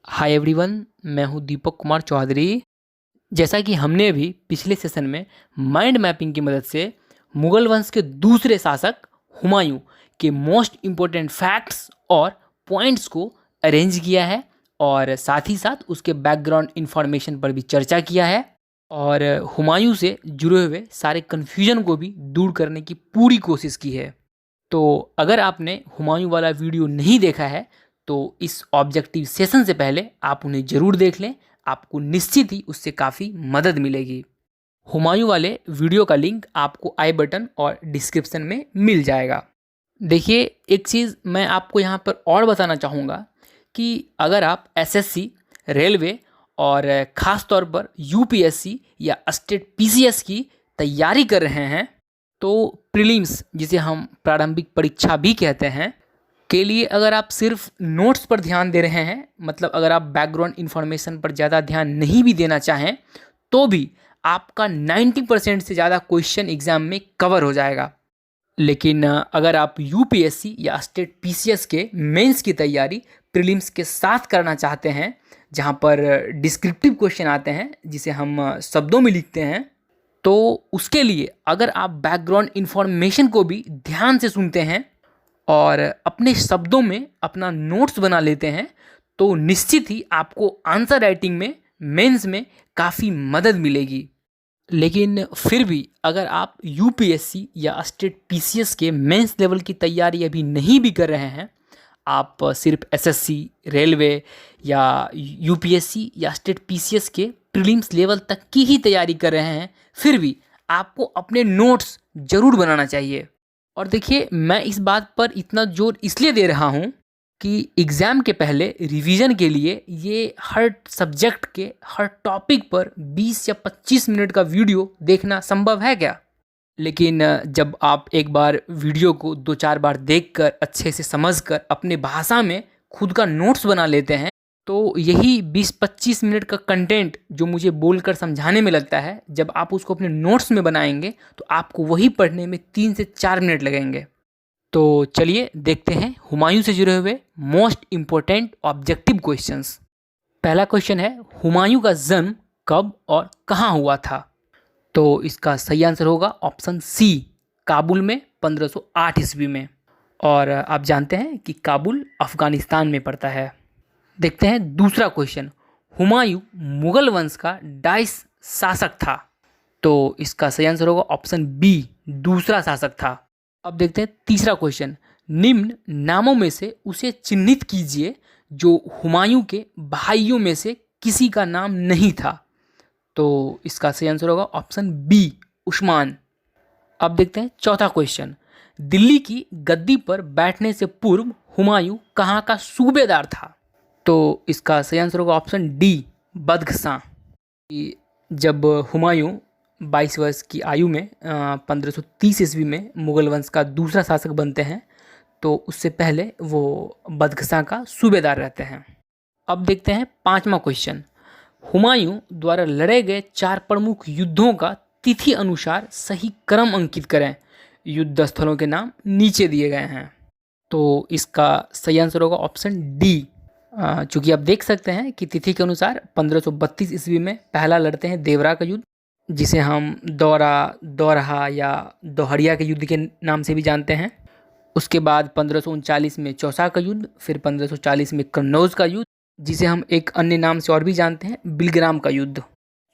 Hi everyone, मैं हूं दीपक कुमार चौधरी। जैसा कि हमने अभी पिछले सेशन में माइंड मैपिंग की मदद से मुगल वंश के दूसरे शासक हुमायूं के मोस्ट इम्पोर्टेंट फैक्ट्स और पॉइंट्स को अरेंज किया है और साथ ही साथ उसके बैकग्राउंड इंफॉर्मेशन पर भी चर्चा किया है और हुमायूं से जुड़े हुए सारे कन्फ्यूजन को भी दूर करने की पूरी कोशिश की है। तो अगर आपने हुमायूं वाला वीडियो नहीं देखा है तो इस ऑब्जेक्टिव सेशन से पहले आप उन्हें ज़रूर देख लें, आपको निश्चित ही उससे काफ़ी मदद मिलेगी। हुमायूं वाले वीडियो का लिंक आपको आई बटन और डिस्क्रिप्शन में मिल जाएगा। देखिए, एक चीज़ मैं आपको यहाँ पर और बताना चाहूँगा कि अगर आप एसएससी, रेलवे और ख़ास तौर पर यूपीएससी या स्टेट पीसीएस की तैयारी कर रहे हैं तो प्रीलिम्स, जिसे हम प्रारंभिक परीक्षा भी कहते हैं, के लिए अगर आप सिर्फ नोट्स पर ध्यान दे रहे हैं, मतलब अगर आप बैकग्राउंड इन्फॉर्मेशन पर ज़्यादा ध्यान नहीं भी देना चाहें तो भी आपका 90% से ज़्यादा क्वेश्चन एग्ज़ाम में कवर हो जाएगा। लेकिन अगर आप यूपीएससी या स्टेट पीसीएस के मेंस की तैयारी प्रीलिम्स के साथ करना चाहते हैं, जहां पर डिस्क्रिप्टिव क्वेश्चन आते हैं जिसे हम शब्दों में लिखते हैं, तो उसके लिए अगर आप बैकग्राउंड इन्फॉर्मेशन को भी ध्यान से सुनते हैं और अपने शब्दों में अपना नोट्स बना लेते हैं तो निश्चित ही आपको आंसर राइटिंग में मेंस में काफ़ी मदद मिलेगी। लेकिन फिर भी अगर आप यूपीएससी या स्टेट पीसीएस के मेंस लेवल की तैयारी अभी नहीं भी कर रहे हैं, आप सिर्फ एसएससी, रेलवे या यूपीएससी या स्टेट पीसीएस के प्रीलिम्स लेवल तक की ही तैयारी कर रहे हैं, फिर भी आपको अपने नोट्स ज़रूर बनाना चाहिए। और देखिए, मैं इस बात पर इतना जोर इसलिए दे रहा हूँ कि एग्ज़ाम के पहले रिवीजन के लिए ये हर सब्जेक्ट के हर टॉपिक पर 20 या 25 मिनट का वीडियो देखना संभव है क्या? लेकिन जब आप एक बार वीडियो को 2-4 बार देखकर अच्छे से समझकर अपने भाषा में खुद का नोट्स बना लेते हैं तो यही 20-25 मिनट का कंटेंट जो मुझे बोलकर समझाने में लगता है, जब आप उसको अपने नोट्स में बनाएंगे तो आपको वही पढ़ने में 3 से 4 मिनट लगेंगे। तो चलिए देखते हैं हुमायूं से जुड़े हुए मोस्ट इम्पोर्टेंट ऑब्जेक्टिव क्वेश्चंस। पहला क्वेश्चन है, हुमायूं का जन्म कब और कहाँ हुआ था? तो इसका सही आंसर होगा ऑप्शन सी, काबुल में 1508 ईस्वी में। और आप जानते हैं कि काबुल अफगानिस्तान में पड़ता है। देखते हैं दूसरा क्वेश्चन, हुमायूं मुगल वंश का डाइस शासक था। तो इसका सही आंसर होगा ऑप्शन बी, दूसरा शासक था। अब देखते हैं तीसरा क्वेश्चन, निम्न नामों में से उसे चिन्हित कीजिए जो हुमायूं के भाइयों में से किसी का नाम नहीं था। तो इसका सही आंसर होगा ऑप्शन बी, उस्मान। अब देखते हैं चौथा क्वेश्चन, दिल्ली की गद्दी पर बैठने से पूर्व हुमायूं कहाँ का सूबेदार था? तो इसका सही आंसर होगा ऑप्शन डी, बदख्शां। जब हुमायूं 22 वर्ष की आयु में 1530 ईस्वी में मुगल वंश का दूसरा शासक बनते हैं तो उससे पहले वो बदख्शां का सूबेदार रहते हैं। अब देखते हैं पांचवा क्वेश्चन, हुमायूं द्वारा लड़े गए 4 प्रमुख युद्धों का तिथि अनुसार सही क्रम अंकित करें। युद्ध स्थलों के नाम नीचे दिए गए हैं। तो इसका सही आंसर होगा ऑप्शन डी। चूँकि आप देख सकते हैं कि तिथि के अनुसार 1532 ईस्वी में पहला लड़ते हैं देवरा का युद्ध, जिसे हम दौराहा या दोहरिया के युद्ध के नाम से भी जानते हैं। उसके बाद 1539 में चौसा का युद्ध, फिर 1540 में कन्नौज का युद्ध, जिसे हम एक अन्य नाम से और भी जानते हैं, बिलग्राम का युद्ध।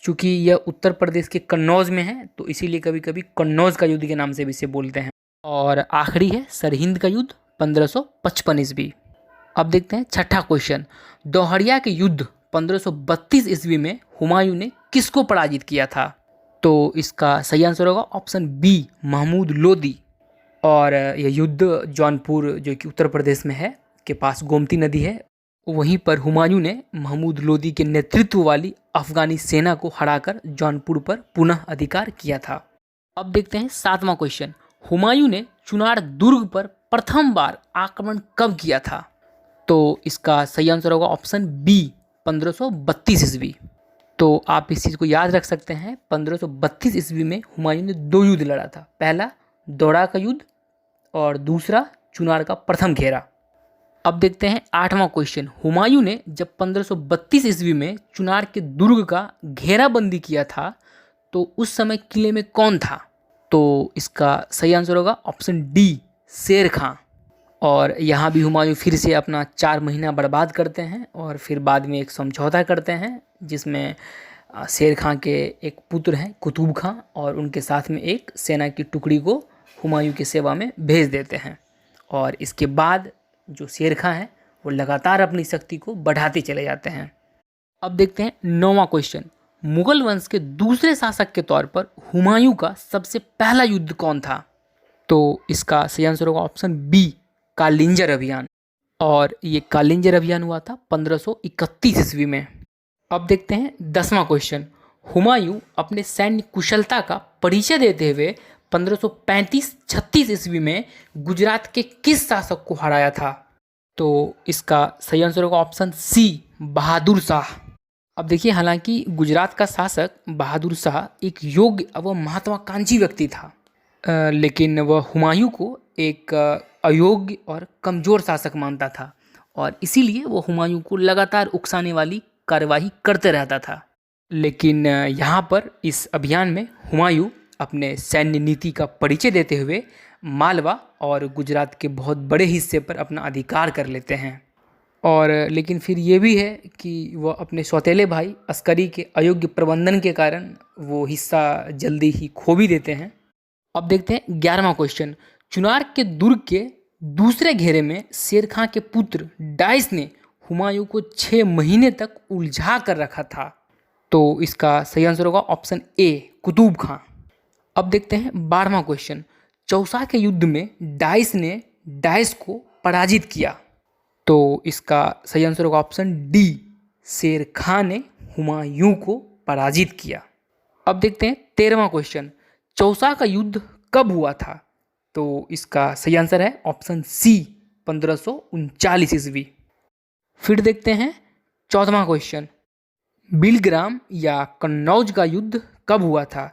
चूँकि यह उत्तर प्रदेश के कन्नौज में है तो इसीलिए कभी कभी कन्नौज का युद्ध के नाम से भी इसे बोलते हैं। और आखिरी है सरहिंद का युद्ध 1555 ईस्वी। अब देखते हैं छठा क्वेश्चन, दोहरिया के युद्ध 1532 ईस्वी में हुमायूं ने किसको पराजित किया था? तो इसका सही आंसर होगा ऑप्शन बी, महमूद लोदी। और यह युद्ध जौनपुर, जो कि उत्तर प्रदेश में है, के पास गोमती नदी है, वहीं पर हुमायूं ने महमूद लोदी के नेतृत्व वाली अफगानी सेना को हराकर जौनपुर पर पुनः अधिकार किया था। अब देखते हैं सातवां क्वेश्चन, हुमायूं ने चुनार दुर्ग पर प्रथम बार आक्रमण कब किया था? तो इसका सही आंसर होगा ऑप्शन बी, 1532 ईस्वी। तो आप इस चीज़ को याद रख सकते हैं, 1532 ईस्वी में हुमायूं ने 2 युद्ध लड़ा था, पहला दौड़ा का युद्ध और दूसरा चुनार का प्रथम घेरा। अब देखते हैं 8वां क्वेश्चन। हुमायूं ने जब 1532 ईस्वी में चुनार के दुर्ग का घेराबंदी किया था तो उस समय किले में कौन था? तो इसका सही आंसर होगा ऑप्शन डी, शेर खां। और यहाँ भी हुमायूं फिर से अपना 4 महीना बर्बाद करते हैं और फिर बाद में एक समझौता करते हैं जिसमें शेर खां के एक पुत्र हैं कुतुब खां और उनके साथ में एक सेना की टुकड़ी को हुमायूं की सेवा में भेज देते हैं। और इसके बाद जो शेर खां है वो लगातार अपनी शक्ति को बढ़ाते चले जाते हैं। अब देखते हैं 9वां क्वेश्चन। मुगल वंश के दूसरे शासक के तौर पर हुमायूं का सबसे पहला युद्ध कौन था? तो इसका सही आंसर होगा ऑप्शन बी, कालिंजर अभियान। और ये कालिंजर अभियान हुआ था 1531 ईस्वी में। अब देखते हैं 10वां क्वेश्चन। हुमायूं अपने सैन्य कुशलता का परिचय देते हुए 1535-36 ईस्वी में गुजरात के किस शासक को हराया था? तो इसका सही आंसर होगा ऑप्शन सी, बहादुर शाह। अब देखिए, हालांकि गुजरात का शासक बहादुर शाह एक योग्य एवं महत्वाकांक्षी व्यक्ति था, लेकिन वह हुमायूं को एक अयोग्य और कमज़ोर शासक मानता था और इसीलिए वो हुमायूं को लगातार उकसाने वाली कार्यवाही करते रहता था। लेकिन यहाँ पर इस अभियान में हुमायूं अपने सैन्य नीति का परिचय देते हुए मालवा और गुजरात के बहुत बड़े हिस्से पर अपना अधिकार कर लेते हैं। और लेकिन फिर ये भी है कि वह अपने सौतेले भाई अस्करी के अयोग्य प्रबंधन के कारण वो हिस्सा जल्दी ही खो भी देते हैं। अब देखते हैं 11वां क्वेश्चन। चुनार के दुर्ग के दूसरे घेरे में शेर खां के पुत्र डाइस ने हुमायूं को 6 महीने तक उलझा कर रखा था। तो इसका सही आंसर होगा ऑप्शन ए, कुतुब खां। अब देखते हैं 12वां क्वेश्चन। चौसा के युद्ध में डाइस ने डाइस को पराजित किया। तो इसका सही आंसर होगा ऑप्शन डी, शेर खां ने हुमायूं को पराजित किया। अब देखते हैं 13वां क्वेश्चन। चौसा का युद्ध कब हुआ था? तो इसका सही आंसर है ऑप्शन सी, 1539 ईस्वी। फिर देखते हैं 14वां क्वेश्चन। बिलग्राम या कन्नौज का युद्ध कब हुआ था?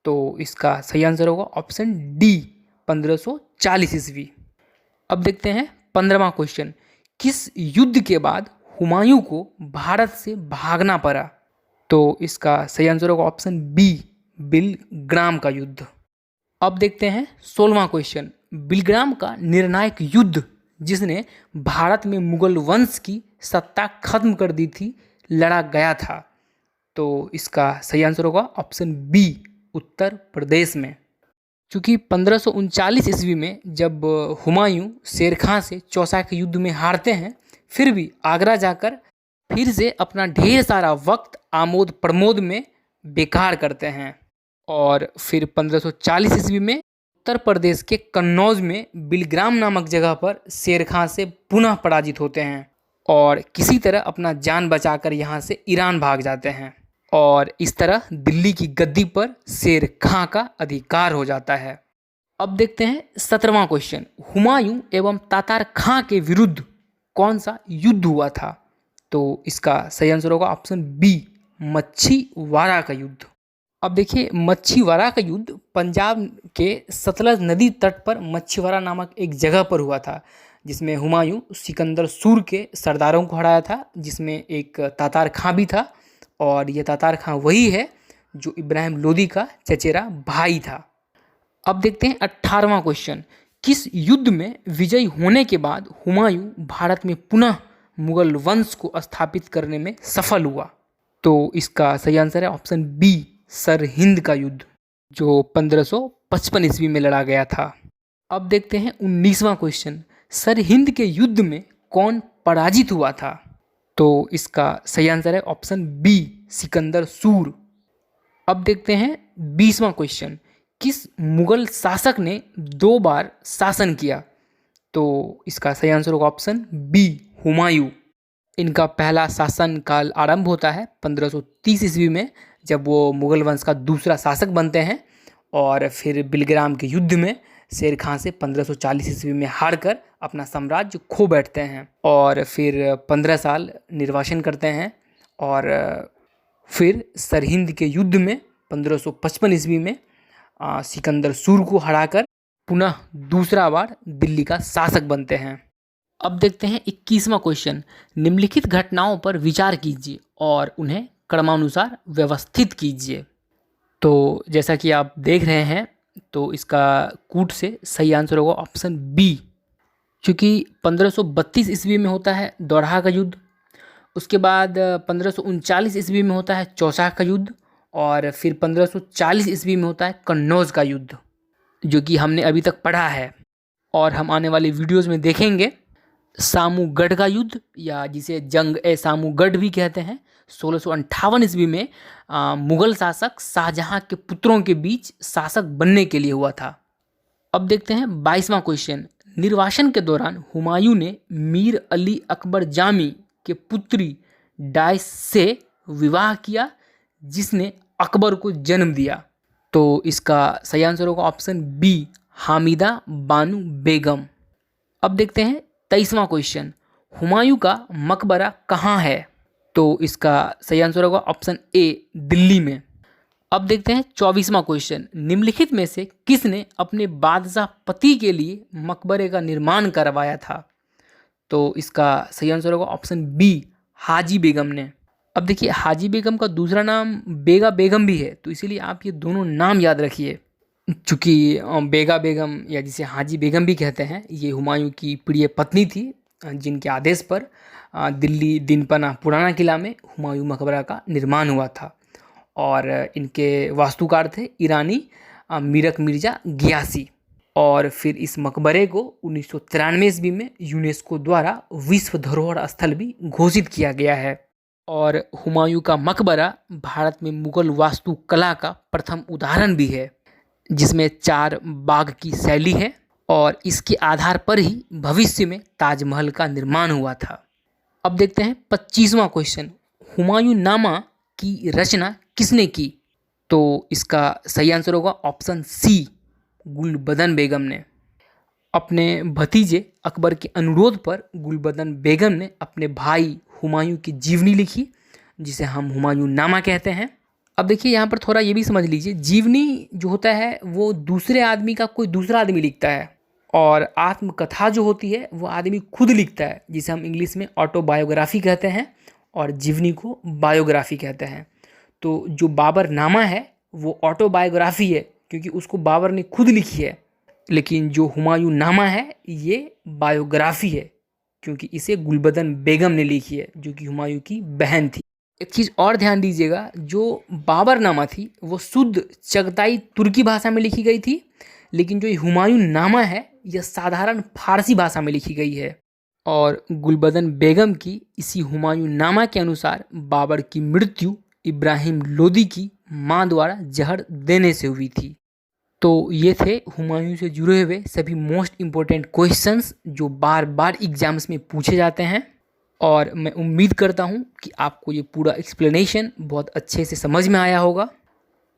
तो इसका सही आंसर होगा ऑप्शन डी, 1540 ईस्वी। अब देखते हैं 15वां क्वेश्चन। किस युद्ध के बाद हुमायूं को भारत से भागना पड़ा? तो इसका सही आंसर होगा ऑप्शन बी, बिलग्राम का युद्ध। अब देखते हैं 16वां क्वेश्चन। बिलग्राम का निर्णायक युद्ध जिसने भारत में मुगल वंश की सत्ता खत्म कर दी थी लड़ा गया था। तो इसका सही आंसर होगा ऑप्शन बी, उत्तर प्रदेश में। चूँकि 1539 ईस्वी में जब हुमायूं शेर खां से चौसा के युद्ध में हारते हैं, फिर भी आगरा जाकर फिर से अपना ढेर सारा वक्त आमोद प्रमोद में बेकार करते हैं और फिर 1540 ईस्वी में उत्तर प्रदेश के कन्नौज में बिलग्राम नामक जगह पर शेर खां से पुनः पराजित होते हैं और किसी तरह अपना जान बचाकर यहाँ से ईरान भाग जाते हैं और इस तरह दिल्ली की गद्दी पर शेर खां का अधिकार हो जाता है। अब देखते हैं 17वां क्वेश्चन। हुमायूं एवं तातार खां के विरुद्ध कौन सा युद्ध हुआ था? तो इसका सही आंसर होगा ऑप्शन बी, मच्छीवाड़ा का युद्ध। अब देखिए, मच्छीवाड़ा का युद्ध पंजाब के सतलज नदी तट पर मच्छीवाड़ा नामक एक जगह पर हुआ था, जिसमें हुमायूं सिकंदर सूर के सरदारों को हराया था, जिसमें एक तातार खां भी था और ये तातार खां वही है जो इब्राहिम लोदी का चचेरा भाई था। अब देखते हैं 18वां क्वेश्चन। किस युद्ध में विजयी होने के बाद हुमायूं भारत में पुनः मुगल वंश को स्थापित करने में सफल हुआ? तो इसका सही आंसर है ऑप्शन बी, सरहिंद का युद्ध, जो 1555 ईस्वी में लड़ा गया था। अब देखते हैं 19वां क्वेश्चन। सरहिंद के युद्ध में कौन पराजित हुआ था? तो इसका सही आंसर है ऑप्शन बी, सिकंदर सूर। अब देखते हैं 20वां क्वेश्चन। किस मुगल शासक ने 2 बार शासन किया? तो इसका सही आंसर होगा ऑप्शन बी, हुमायूं। इनका पहला शासन काल आरंभ होता है 1530 ईस्वी में, जब वो मुगल वंश का दूसरा शासक बनते हैं और फिर बिलग्राम के युद्ध में शेर खां से 1540 ईस्वी में हारकर अपना साम्राज्य खो बैठते हैं और फिर 15 साल निर्वासन करते हैं और फिर सरहिंद के युद्ध में 1555 ईस्वी में सिकंदर सूर को हराकर पुनः दूसरा बार दिल्ली का शासक बनते हैं। अब देखते हैं 21वां क्वेश्चन। निम्नलिखित घटनाओं पर विचार कीजिए और उन्हें क्रमानुसार व्यवस्थित कीजिए। तो जैसा कि आप देख रहे हैं, तो इसका कूट से सही आंसर होगा ऑप्शन बी, क्योंकि 1532 ईस्वी में होता है दोरहा का युद्ध। उसके बाद 1539 ईस्वी में होता है चौसा का युद्ध, और फिर 1540 ईस्वी में होता है कन्नौज का युद्ध, जो कि हमने अभी तक पढ़ा है और हम आने वाली वीडियोस में देखेंगे। सामूगढ़ का युद्ध, या जिसे जंग ए सामूगढ़ भी कहते हैं, 1658 ईस्वी में मुगल शासक शाहजहां के पुत्रों के बीच शासक बनने के लिए हुआ था। अब देखते हैं 22वां क्वेश्चन। निर्वासन के दौरान हुमायूं ने मीर अली अकबर जामी के पुत्री डाइस से विवाह किया, जिसने अकबर को जन्म दिया। तो इसका सही आंसर होगा ऑप्शन बी, हामिदा बानू बेगम। अब देखते हैं 23वां क्वेश्चन। हुमायूं का मकबरा कहाँ है? तो इसका सही आंसर होगा ऑप्शन ए, दिल्ली में। अब देखते हैं 24वां क्वेश्चन। निम्नलिखित में से किसने अपने बादशाह पति के लिए मकबरे का निर्माण करवाया था? तो इसका सही आंसर होगा ऑप्शन बी, हाजी बेगम ने। अब देखिए, हाजी बेगम का दूसरा नाम बेगा बेगम भी है, तो इसीलिए आप ये दोनों नाम याद रखिए। चूँकि बेगा बेगम, या जिसे हाजी बेगम भी कहते हैं, ये हुमायूं की प्रिय पत्नी थी, जिनके आदेश पर दिल्ली दिनपना पुराना किला में हुमायूं मकबरा का निर्माण हुआ था। और इनके वास्तुकार थे ईरानी मीरक मिर्जा गियासी। और फिर इस मकबरे को 1993 ईस्वी में यूनेस्को द्वारा विश्व धरोहर स्थल भी घोषित किया गया है। और हुमायूं का मकबरा भारत में मुगल वास्तुकला का प्रथम उदाहरण भी है, जिसमें 4 बाग की शैली है, और इसके आधार पर ही भविष्य में ताजमहल का निर्माण हुआ था। अब देखते हैं 25वां क्वेश्चन। हुमायूं नामा की रचना किसने की? तो इसका सही आंसर होगा ऑप्शन सी, गुलबदन बेगम ने। अपने भतीजे अकबर के अनुरोध पर गुलबदन बेगम ने अपने भाई हुमायूं की जीवनी लिखी, जिसे हम हुमायूं नामा कहते हैं। अब देखिए, यहाँ पर थोड़ा ये भी समझ लीजिए, जीवनी जो होता है वो दूसरे आदमी का कोई दूसरा आदमी लिखता है, और आत्मकथा जो होती है वो आदमी खुद लिखता है, जिसे हम इंग्लिश में ऑटोबायोग्राफी कहते हैं, और जीवनी को बायोग्राफी कहते हैं। तो जो बाबर नामा है वो ऑटोबायोग्राफी है, क्योंकि उसको बाबर ने खुद लिखी है। लेकिन जो हुमायूं नामा है ये बायोग्राफी है, क्योंकि इसे गुलबदन बेगम ने लिखी है, जो कि हुमायूं की बहन थी। एक चीज़ और ध्यान दीजिएगा, जो बाबरनामा थी वो शुद्ध चगताई तुर्की भाषा में लिखी गई थी, लेकिन जो हुमायूं नामा है यह साधारण फारसी भाषा में लिखी गई है। और गुलबदन बेगम की इसी हुमायूं नामा के अनुसार बाबर की मृत्यु इब्राहिम लोदी की मां द्वारा जहर देने से हुई थी। तो ये थे हुमायूं से जुड़े हुए सभी मोस्ट इम्पोर्टेंट क्वेश्चंस जो बार बार एग्जाम्स में पूछे जाते हैं। और मैं उम्मीद करता हूँ कि आपको ये पूरा एक्सप्लेनेशन बहुत अच्छे से समझ में आया होगा।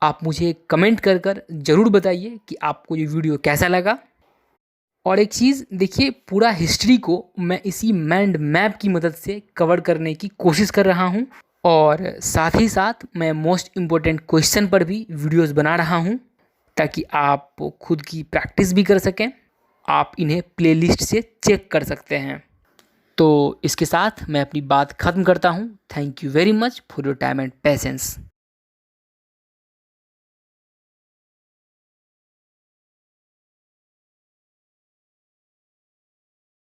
आप मुझे कमेंट कर कर ज़रूर बताइए कि आपको ये वीडियो कैसा लगा। और एक चीज़ देखिए, पूरा हिस्ट्री को मैं इसी माइंड मैप की मदद से कवर करने की कोशिश कर रहा हूँ, और साथ ही साथ मैं मोस्ट इम्पोर्टेंट क्वेश्चन पर भी वीडियोस बना रहा हूँ, ताकि आप खुद की प्रैक्टिस भी कर सकें। आप इन्हें प्लेलिस्ट से चेक कर सकते हैं। तो इसके साथ मैं अपनी बात ख़त्म करता हूँ। Thank you very much for your time and patience.